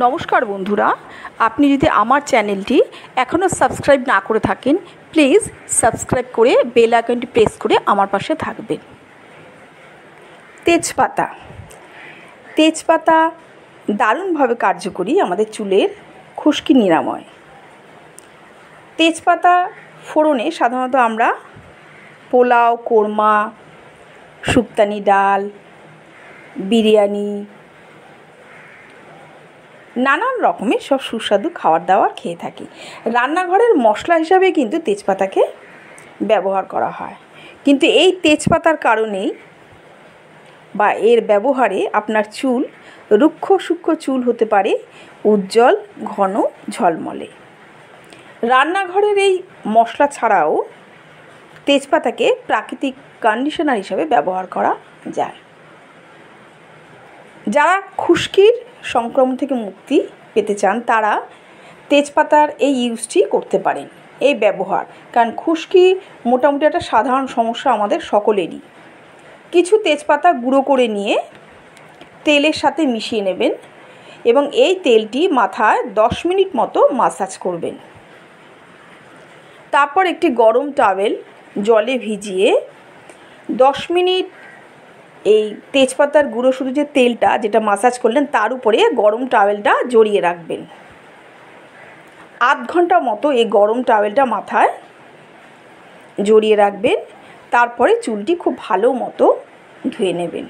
নমস্কার বন্ধুরা, আপনি যদি আমার চ্যানেলটি এখনও সাবস্ক্রাইব না করে থাকেন, প্লিজ সাবস্ক্রাইব করে বেল আইকনটি প্রেস করে আমার পাশে থাকবেন। তেজপাতা তেজপাতা দারুণভাবে কার্যকরী আমাদের চুলের খুশকি নিরাময়। তেজপাতা ফোড়নে সাধারণত আমরা পোলাও, কোরমা, শুক্তানি ডাল, বিরিয়ানি, নানান রকমের সব সুস্বাদু খাবার দাবার খেয়ে থাকি। রান্নাঘরের মশলা হিসাবে কিন্তু তেজপাতাকে ব্যবহার করা হয়, কিন্তু এই তেজপাতার কারণেই বা এর ব্যবহারে আপনার চুল রুক্ষ সূক্ষ্ম চুল হতে পারে উজ্জ্বল, ঘন, ঝলমলে। রান্নাঘরের এই মশলা ছাড়াও তেজপাতাকে প্রাকৃতিক কন্ডিশনার হিসাবে ব্যবহার করা যায়। যারা খুশকির সংক্রমণ থেকে মুক্তি পেতে চান তারা তেজপাতার এই ইউজটি করতে পারেন, এই ব্যবহার। কারণ খুশকি মোটামুটি একটা সাধারণ সমস্যা আমাদের সকলেরই। কিছু তেজপাতা গুঁড়ো করে নিয়ে তেলের সাথে মিশিয়ে নেবেন এবং এই তেলটি মাথায় 10 মিনিট মতো মাসাজ করবেন। তারপর একটি গরম টাওয়েল জলে ভিজিয়ে 10 মিনিট এই তেজপাতার গুঁড়ো শুধু যে তেলটা যেটা মাসাজ করলেন তার উপরে গরম টাওয়েলটা জড়িয়ে রাখবেন। আধ ঘন্টা মতো এই গরম টাওয়েলটা মাথায় জড়িয়ে রাখবেন। তারপরে চুলটি খুব ভালো মতো ধুয়ে নেবেন।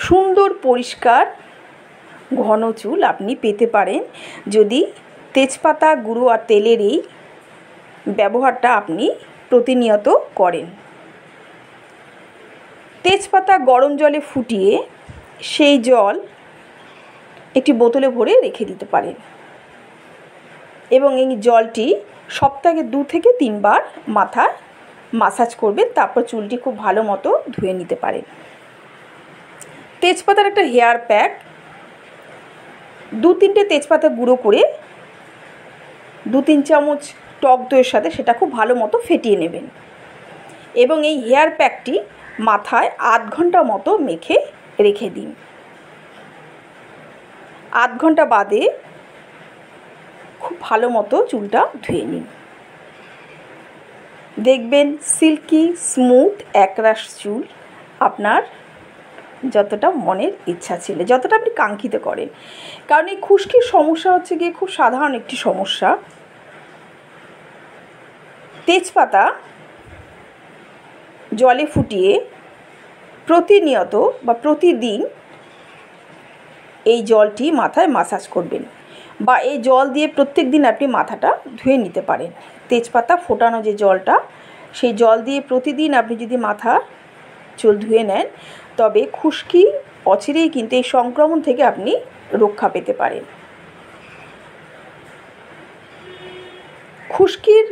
সুন্দর পরিষ্কার ঘন চুল আপনি পেতে পারেন যদি তেজপাতা গুঁড়ো আর তেলের এই ব্যবহারটা আপনি প্রতিনিয়ত করেন। তেজপাতা গরম জলে ফুটিয়ে সেই জল একটি বোতলে ভরে রেখে দিতে পারেন এবং এই জলটি সপ্তাহে 2 থেকে 3 বার মাথা মাসাজ করবেন। তারপর চুলটি খুব ভালো মতো ধুয়ে নিতে পারেন। তেজপাতার একটা হেয়ার প্যাক 2-3টে তেজপাতা গুঁড়ো করে 2-3 চামচ টক দইয়ের সাথে সেটা খুব ভালো মতো ফেটিয়ে নেবেন এবং এই হেয়ার প্যাকটি মাথায় আধ ঘন্টা মতো মেখে রেখে দিন। আধ ঘন্টা বাদে খুব ভালো মতো চুলটা ধুয়ে নিন। দেখবেন সিল্কি স্মুথ একরাশ চুল আপনার যতটা মনের ইচ্ছা ছিল, যতটা আপনি কাঙ্ক্ষিত করেন। কারণ এই খুশকির সমস্যা হচ্ছে গিয়ে খুব সাধারণ একটি সমস্যা। তেজপাতা জলে ফুটিয়ে প্রতিনিয়ত বা প্রতিদিন এই জলটি মাথায় মাসাজ করবেন বা এই জল দিয়ে প্রত্যেক দিন আপনি মাথাটা ধুয়ে নিতে পারেন। তেজপাতা ফোটানো যে জলটা, সেই জল দিয়ে প্রতিদিন আপনি যদি মাথা চুল ধুয়ে নেন তবে খুশকি অচিরেই কিন্তু এই সংক্রমণ থেকে আপনি রক্ষা পেতে পারেন। খুশকির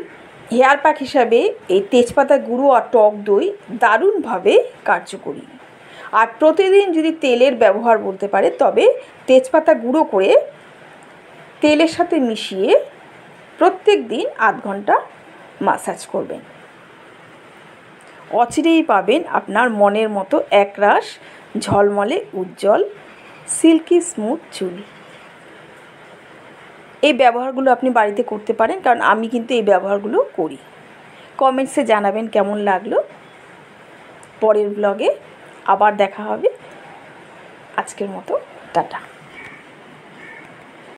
হেয়ার প্যাক হিসাবে এই তেজপাতা গুঁড়ো আর টক দই দারুণভাবে কার্যকরী। আর প্রতিদিন যদি তেলের ব্যবহার বলতে পারে তবে তেজপাতা গুঁড়ো করে তেলের সাথে মিশিয়ে প্রত্যেক দিন আধ ঘন্টা মাসাজ করবেন। অচিরেই পাবেন আপনার মনের মতো একরাশ ঝলমলে উজ্জ্বল সিল্কি স্মুথ চুল। এই ব্যবহারগুলো আপনি বাড়িতে করতে পারেন, কারণ আমি কিন্তু এই ব্যবহারগুলো করি। কমেন্টসে জানাবেন কেমন লাগলো। পরের ব্লগে আবার দেখা হবে। আজকের মতো টাটা।